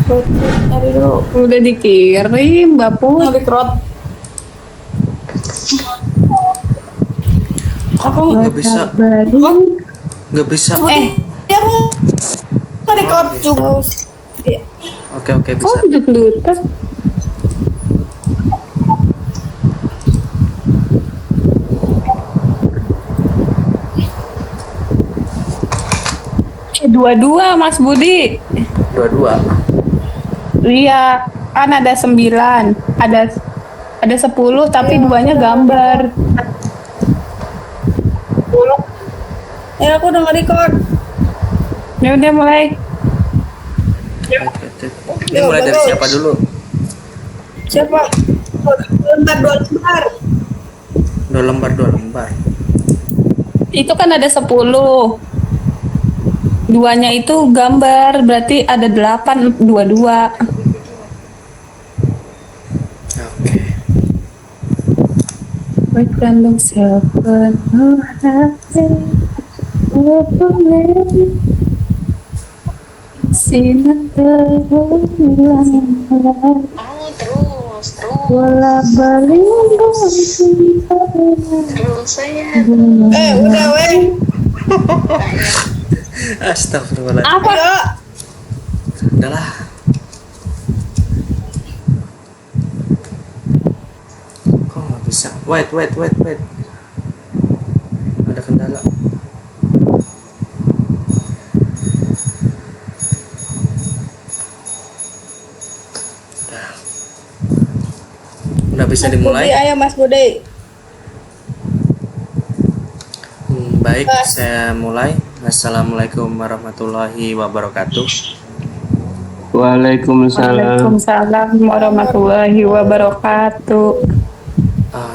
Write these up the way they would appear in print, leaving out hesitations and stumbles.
Cari dulu. Udah dikirim, Bapu. Nyari crowd. Aku nggak bisa, nggak bisa. ya aku nyari crowd juga. Iya. Oke, Kok bisa. duduk-duduk? Dua-dua, Mas Budi. Dua-dua. Iya, kan ada 9. Ada 10, tapi duanya gambar. Ya aku udah nge-record. Ya udah mulai. Ini mulai dari siapa dulu? Siapa? Dua lembar. Dua lembar. Itu kan ada 10. Duanya itu gambar, berarti ada 8, dua-dua. Oke. Berkandung sepenuh hati, sinar terulang Terus bola balik saya Udah weh. Astagfirullahaladzim. apa? Ayo. Udahlah. Kok nggak bisa? Wait. Ada kendala. Udah bisa dimulai. Budi, ayo Mas Budi. Baik, saya mulai. Assalamualaikum warahmatullahi wabarakatuh. Waalaikumsalam. Waalaikumsalam warahmatullahi wabarakatuh.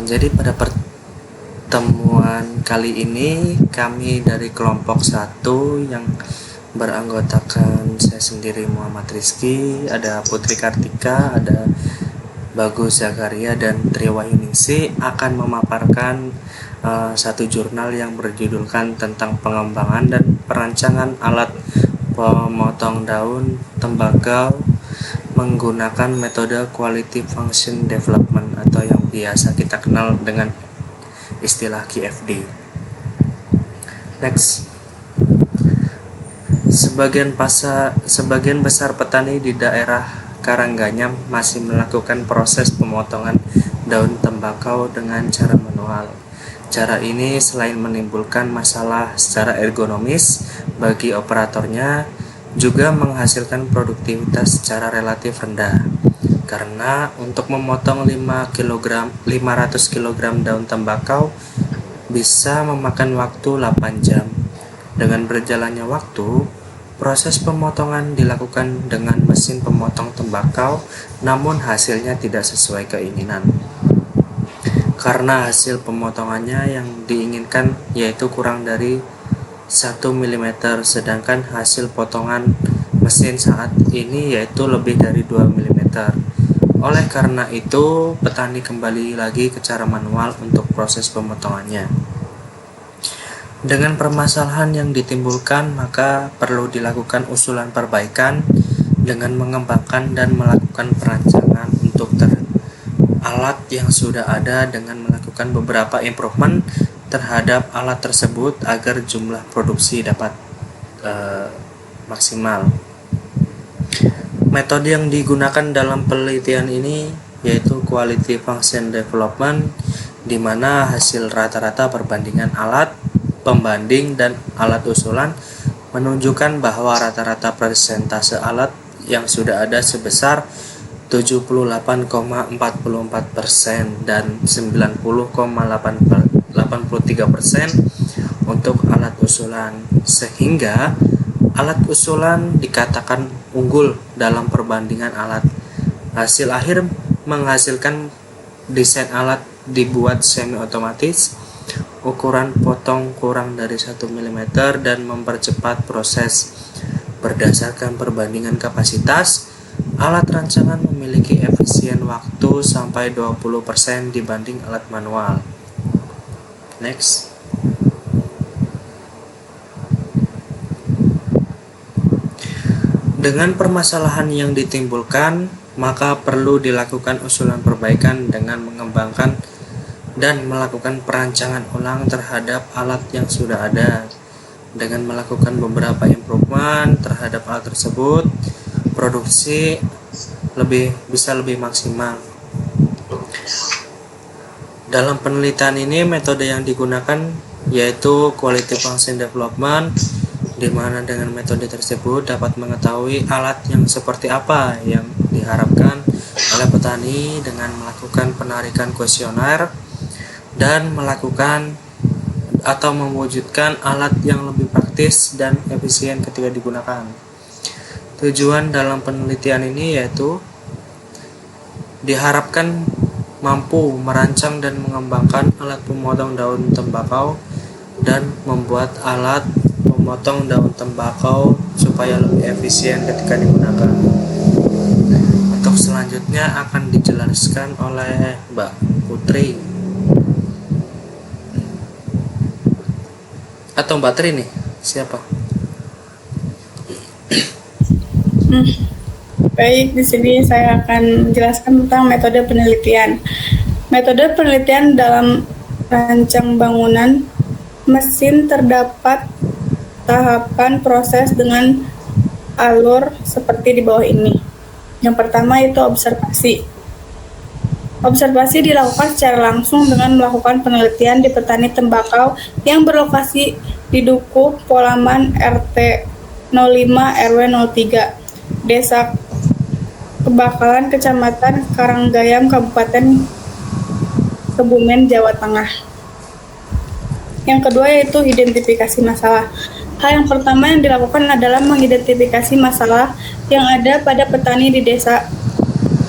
Jadi pada pertemuan kali ini kami dari kelompok 1 yang beranggotakan saya sendiri Muhammad Rizky, ada Putri Kartika, ada Bagus Zakaria dan Triwayuningsi akan memaparkan satu jurnal yang berjudulkan tentang pengembangan dan perancangan alat pemotong daun tembakau menggunakan metode Quality Function Development atau yang biasa kita kenal dengan istilah QFD. Next. Sebagian besar petani di daerah Karangganyam masih melakukan proses pemotongan daun tembakau dengan cara manual. Cara ini selain menimbulkan masalah secara ergonomis bagi operatornya, juga menghasilkan produktivitas secara relatif rendah. Karena untuk memotong 500 kg daun tembakau bisa memakan waktu 8 jam. Dengan berjalannya waktu, proses pemotongan dilakukan dengan mesin pemotong tembakau, namun hasilnya tidak sesuai keinginan. Karena hasil pemotongannya yang diinginkan yaitu kurang dari 1 mm, sedangkan hasil potongan mesin saat ini yaitu lebih dari 2 mm. Oleh karena itu, petani kembali lagi ke cara manual untuk proses pemotongannya. Dengan permasalahan yang ditimbulkan, maka perlu dilakukan usulan perbaikan dengan mengembangkan dan melakukan perancangan untuk alat yang sudah ada dengan melakukan beberapa improvement terhadap alat tersebut agar jumlah produksi dapat maksimal. Metode yang digunakan dalam penelitian ini yaitu Quality Function Development, di mana hasil rata-rata perbandingan alat pembanding dan alat usulan menunjukkan bahwa rata-rata persentase alat yang sudah ada sebesar 78,44% dan 90,83% untuk alat usulan, sehingga alat usulan dikatakan unggul dalam perbandingan alat. Hasil akhir menghasilkan desain alat dibuat semi otomatis, ukuran potong kurang dari 1 mm dan mempercepat proses. Berdasarkan perbandingan kapasitas, alat rancangan memiliki efisien waktu sampai 20% dibanding alat manual. Next. Dengan permasalahan yang ditimbulkan, maka perlu dilakukan usulan perbaikan dengan mengembangkan dan melakukan perancangan ulang terhadap alat yang sudah ada. Dengan melakukan beberapa improvement terhadap alat tersebut, produksi bisa lebih maksimal. Dalam penelitian ini, metode yang digunakan yaitu Quality Function Development, di mana dengan metode tersebut dapat mengetahui alat yang seperti apa yang diharapkan oleh petani dengan melakukan penarikan kuesioner dan melakukan atau mewujudkan alat yang lebih praktis dan efisien ketika digunakan. Tujuan dalam penelitian ini yaitu diharapkan mampu merancang dan mengembangkan alat pemotong daun tembakau dan membuat alat memotong daun tembakau supaya lebih efisien ketika digunakan. Untuk selanjutnya akan dijelaskan oleh Mbak Putri atau Mbak Tri nih, siapa? Baik, di sini saya akan menjelaskan tentang metode penelitian. Metode penelitian dalam rancang bangunan mesin terdapat tahapan proses dengan alur seperti di bawah ini. Yang pertama itu observasi. Observasi dilakukan secara langsung dengan melakukan penelitian di petani tembakau yang berlokasi di Dukuh Polaman RT 05 RW 03, Desa Kebakalan, Kecamatan Karanggayam, Kabupaten Kebumen, Jawa Tengah. Yang kedua yaitu identifikasi masalah. Hal yang pertama yang dilakukan adalah mengidentifikasi masalah yang ada pada petani di desa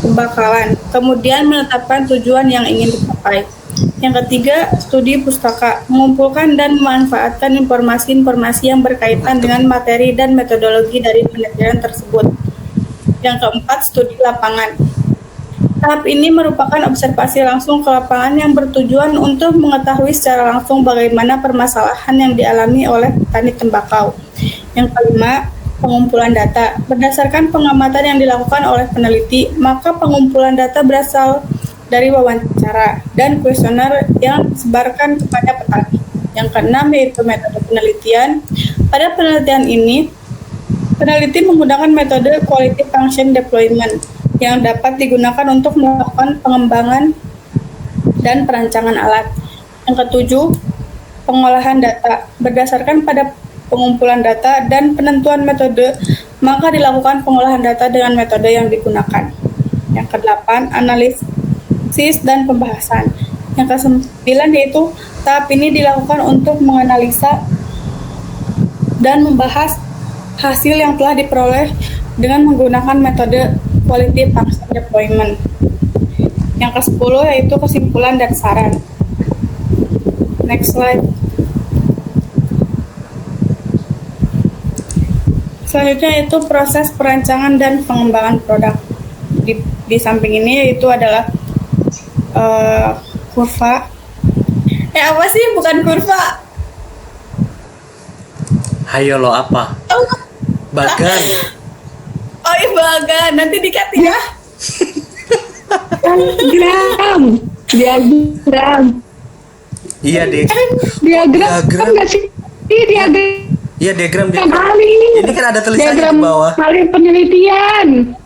Kebakalan, kemudian menetapkan tujuan yang ingin dicapai. Yang ketiga, studi pustaka, mengumpulkan dan memanfaatkan informasi-informasi yang berkaitan dengan materi dan metodologi dari penelitian tersebut. Yang keempat, studi lapangan. Tahap ini merupakan observasi langsung ke lapangan yang bertujuan untuk mengetahui secara langsung bagaimana permasalahan yang dialami oleh petani tembakau. Yang kelima, pengumpulan data. Berdasarkan pengamatan yang dilakukan oleh peneliti, maka pengumpulan data berasal dari wawancara dan kuesioner yang disebarkan kepada petani. Yang keenam yaitu metode penelitian. Pada penelitian ini, peneliti menggunakan metode Quality Function Deployment yang dapat digunakan untuk melakukan pengembangan dan perancangan alat. Yang ketujuh, pengolahan data. Berdasarkan pada pengumpulan data dan penentuan metode, maka dilakukan pengolahan data dengan metode yang digunakan. Yang kedelapan, analisis dan pembahasan. Yang kesembilan yaitu tahap ini dilakukan untuk menganalisa dan membahas hasil yang telah diperoleh dengan menggunakan metode Quality Function Deployment. Yang ke-10 yaitu kesimpulan dan saran. Next slide. Selanjutnya itu proses perancangan dan pengembangan produk. Di samping ini yaitu adalah kurva. Apa sih? Bukan kurva. Hayo lo apa? Bagan. Oh iya, bagan. Nanti dikat ya. Diagram. Iya deh. Diagram kan nggak sih? Diagram. Iya diagram. Kali. Ini kan ada tulisannya Diagram di bawah. kali penelitian.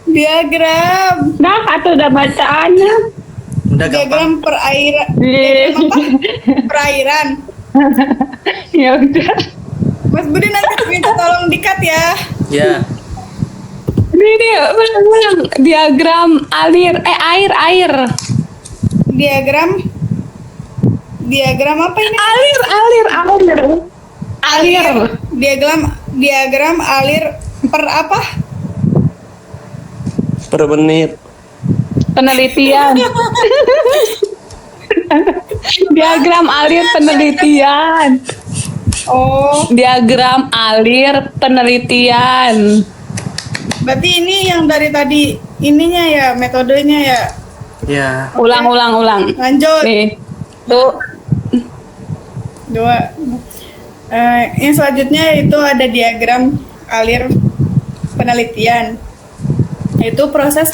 Diagram. Nah, atau udah bacaannya? Udah gampang. Diagram perairan. Diagram apa? Perairan. Ya udah. Mas Budi nanti minta tolong dikat ya. Ya. Ini ulang diagram air. Diagram apa ini? Alir. Diagram alir per apa? Per menit. Penelitian. Diagram alir penelitian. Oh, Diagram alir penelitian. berarti ini yang dari tadi ininya ya, metodenya ya. Ya. Ulang. Lanjut. Nih. Tuh. Dua. Yang selanjutnya itu ada diagram alir penelitian, yaitu proses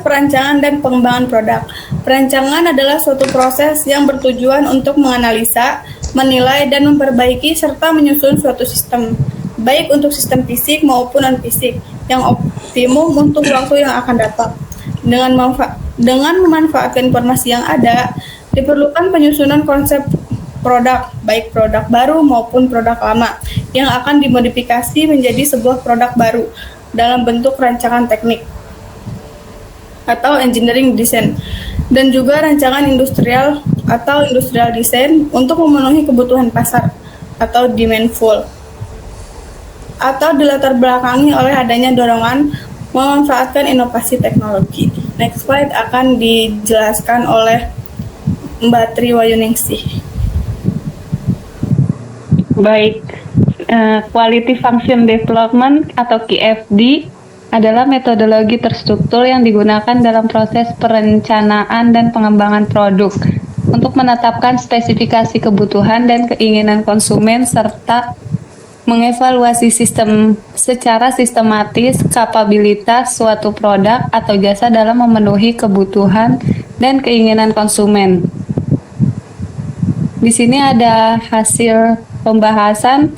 perancangan dan pengembangan produk. Perancangan adalah suatu proses yang bertujuan untuk menganalisa, menilai, dan memperbaiki serta menyusun suatu sistem, baik untuk sistem fisik maupun non-fisik, yang optimum untuk waktu yang akan datang. Dengan memanfaatkan informasi yang ada, diperlukan penyusunan konsep produk, baik produk baru maupun produk lama, yang akan dimodifikasi menjadi sebuah produk baru dalam bentuk rancangan teknik atau engineering design, dan juga rancangan industrial atau industrial design untuk memenuhi kebutuhan pasar atau demandful, atau dilatar belakangi oleh adanya dorongan memanfaatkan inovasi teknologi. Next slide akan dijelaskan oleh Mbak Tri Wayuningsih. Baik, Quality Function Development atau QFD adalah metodologi terstruktur yang digunakan dalam proses perencanaan dan pengembangan produk untuk menetapkan spesifikasi kebutuhan dan keinginan konsumen serta mengevaluasi sistem secara sistematis kapabilitas suatu produk atau jasa dalam memenuhi kebutuhan dan keinginan konsumen. Di sini ada hasil pembahasan.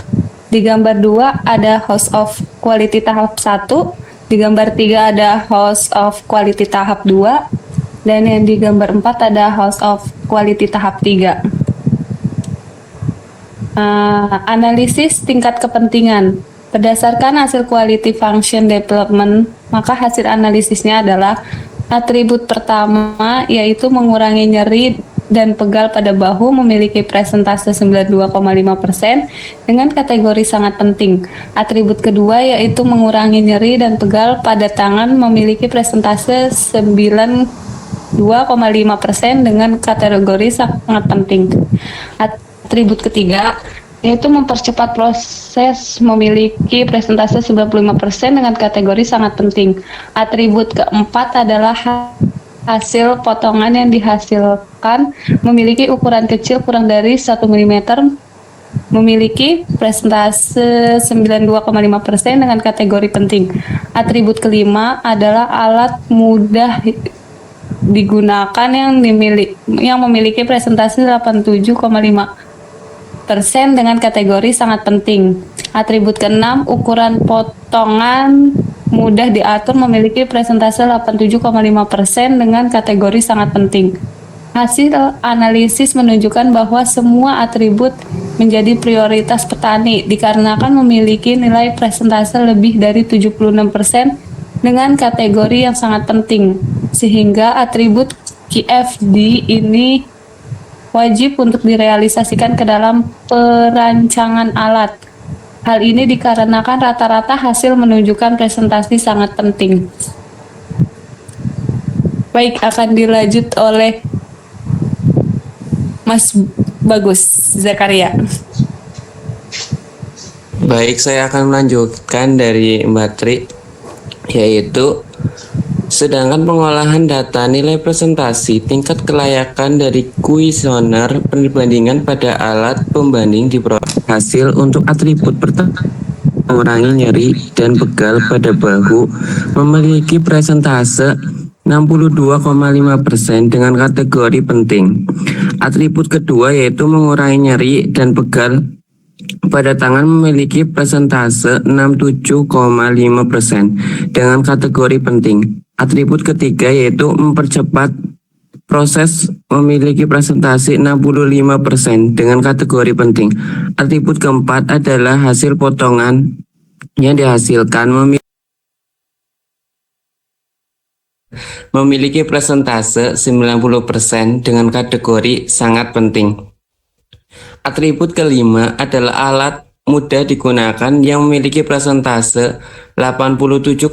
Di gambar 2 ada House of Quality tahap 1, di gambar 3 ada House of Quality tahap 2, dan yang di gambar 4 ada House of Quality tahap 3. Analisis tingkat kepentingan. Berdasarkan hasil Quality Function Development, maka hasil analisisnya adalah atribut pertama yaitu mengurangi nyeri dan pegal pada bahu memiliki presentase 92,5% dengan kategori sangat penting. Atribut kedua yaitu mengurangi nyeri dan pegal pada tangan memiliki presentase 92,5% dengan kategori sangat penting. Atribut ketiga yaitu mempercepat proses memiliki presentase 95% dengan kategori sangat penting. Atribut keempat adalah hasil potongan yang dihasilkan memiliki ukuran kecil kurang dari 1 mm, memiliki presentase 92,5% dengan kategori penting. Atribut kelima adalah alat mudah digunakan yang memiliki presentase 87,5% dengan kategori sangat penting. Atribut keenam, ukuran potongan mudah diatur memiliki presentase 87,5% dengan kategori sangat penting. Hasil analisis menunjukkan bahwa semua atribut menjadi prioritas petani dikarenakan memiliki nilai presentase lebih dari 76% dengan kategori yang sangat penting, sehingga atribut QFD ini wajib untuk direalisasikan ke dalam perancangan alat. Hal ini dikarenakan rata-rata hasil menunjukkan presentasi sangat penting. Baik, akan dilanjut oleh Mas Bagus Zakaria. Baik, saya akan melanjutkan dari Mbak Tri, yaitu sedangkan pengolahan data nilai presentasi tingkat kelayakan dari kuesioner perbandingan pada alat pembanding di hasil untuk atribut pertama mengurangi nyeri dan pegal pada bahu memiliki presentase 62,5% dengan kategori penting. Atribut kedua yaitu mengurangi nyeri dan pegal pada tangan memiliki presentase 67,5% dengan kategori penting. Atribut ketiga yaitu mempercepat proses memiliki presentasi 65% dengan kategori penting. Atribut keempat adalah hasil potongan yang dihasilkan memiliki presentase 90% dengan kategori sangat penting. Atribut kelima adalah alat mudah digunakan yang memiliki presentase 87,5%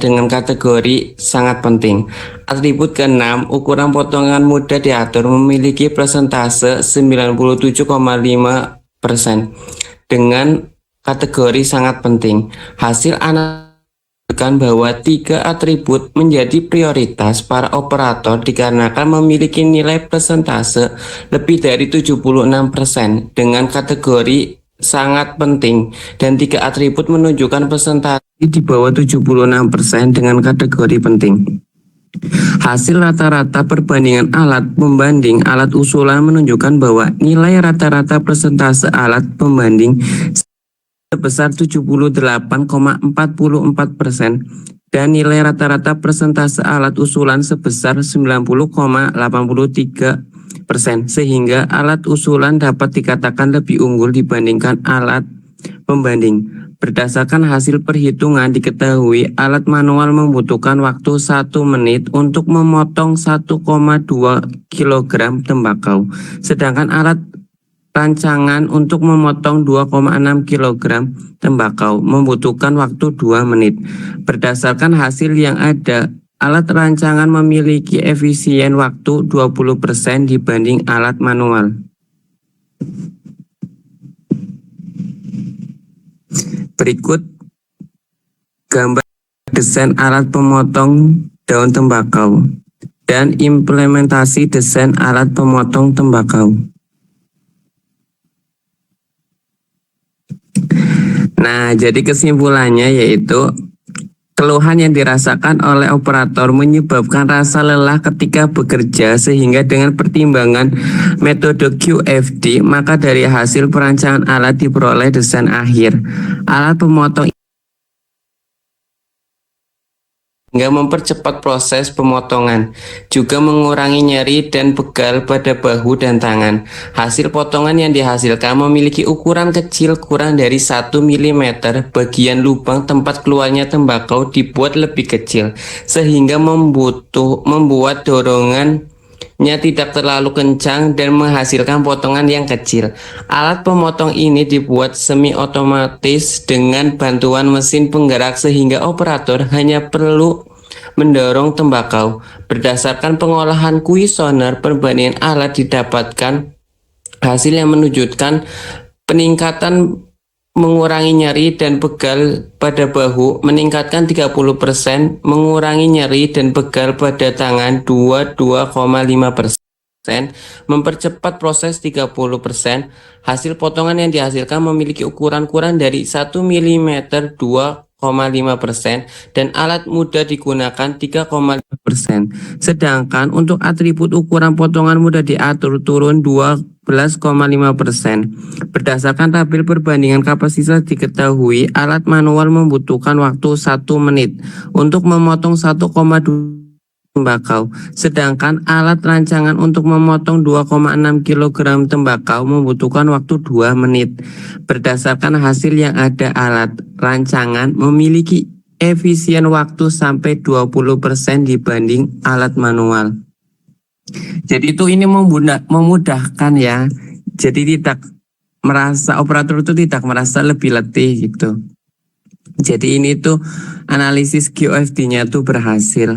dengan kategori sangat penting. Atribut keenam, ukuran potongan mudah diatur memiliki presentase 97,5% dengan kategori sangat penting. Hasil analisis bahwa 3 atribut menjadi prioritas para operator dikarenakan memiliki nilai presentase lebih dari 76% dengan kategori sangat penting dan 3 atribut menunjukkan presentasi di bawah 76% dengan kategori penting. Hasil rata-rata perbandingan alat pembanding alat usulan menunjukkan bahwa nilai rata-rata persentase alat pembanding sebesar 78,44% dan nilai rata-rata persentase alat usulan sebesar 90,83%, sehingga alat usulan dapat dikatakan lebih unggul dibandingkan alat pembanding. Berdasarkan hasil perhitungan diketahui alat manual membutuhkan waktu 1 menit untuk memotong 1,2 kg tembakau, sedangkan alat rancangan untuk memotong 2,6 kg tembakau membutuhkan waktu 2 menit. Berdasarkan hasil yang ada, alat rancangan memiliki efisien waktu 20% dibanding alat manual. Berikut gambar desain alat pemotong daun tembakau dan implementasi desain alat pemotong tembakau. Nah, jadi kesimpulannya yaitu keluhan yang dirasakan oleh operator menyebabkan rasa lelah ketika bekerja, sehingga dengan pertimbangan metode QFD, maka dari hasil perancangan alat diperoleh desain akhir. Alat pemotong hingga mempercepat proses pemotongan, juga mengurangi nyeri dan pegal pada bahu dan tangan. Hasil potongan yang dihasilkan memiliki ukuran kecil kurang dari 1 mm. Bagian lubang tempat keluarnya tembakau dibuat lebih kecil, sehingga membuat dorongannya tidak terlalu kencang dan menghasilkan potongan yang kecil. Alat pemotong ini dibuat semi otomatis dengan bantuan mesin penggerak, sehingga operator hanya perlu mendorong tembakau. Berdasarkan pengolahan kuesioner perbandingan alat didapatkan hasil yang menunjukkan peningkatan mengurangi nyeri dan pegal pada bahu meningkatkan 30%, mengurangi nyeri dan pegal pada tangan 22,5%, mempercepat proses 30%. Hasil potongan yang dihasilkan memiliki ukuran kurang dari 1 mm 2,5% dan alat mudah digunakan 3,5%. Sedangkan untuk atribut ukuran potongan mudah diatur turun 12,5%. Berdasarkan tabel perbandingan kapasitas diketahui alat manual membutuhkan waktu 1 menit untuk memotong 1,2 tembakau, sedangkan alat rancangan untuk memotong 2,6 kg tembakau membutuhkan waktu 2 menit. Berdasarkan hasil yang ada, alat rancangan memiliki efisien waktu sampai 20% dibanding alat manual. Jadi itu ini memudahkan ya. Jadi tidak merasa operator itu tidak merasa lebih letih gitu. Jadi ini tuh analisis QFD-nya tuh berhasil.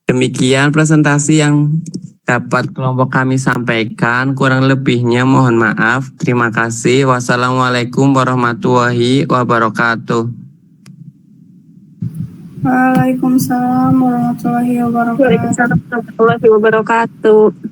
Demikian presentasi yang dapat kelompok kami sampaikan. Kurang lebihnya mohon maaf. Terima kasih. Wassalamualaikum warahmatullahi wabarakatuh. Waalaikumsalam warahmatullahi wabarakatuh. Waalaikumsalam warahmatullahi wabarakatuh.